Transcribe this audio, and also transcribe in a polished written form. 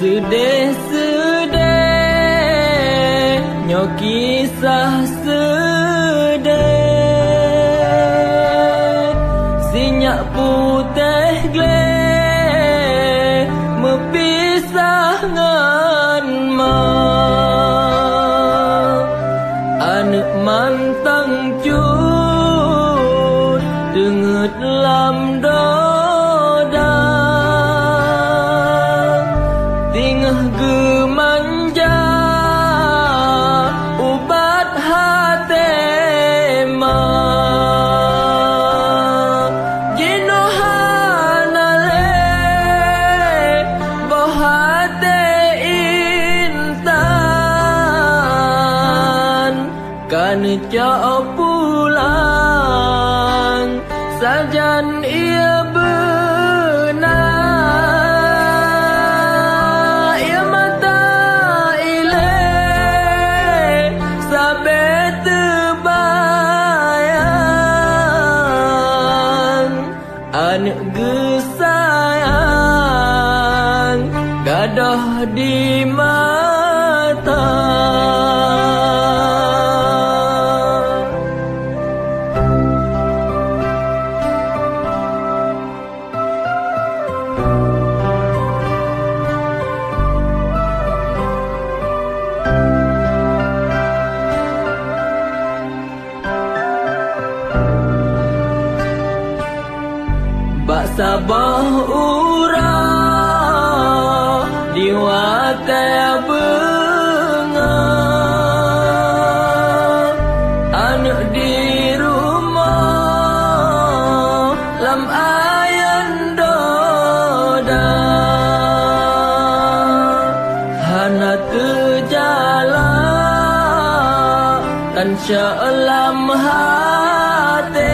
Sedih-sedih nyo kisah sedih sinyak putih gleh mepisah ngan mak anak mantang cut denget lam doda tingah gemanja ubat hati mak ginohanale boh hati intan kan cak pulang sajan ia benar ia mata ile sabe terbayang anak gesayang gadah di mata. Bak sabah urang di watai bengang anak di rumah lam ayan doda hana terjala tan syalam hati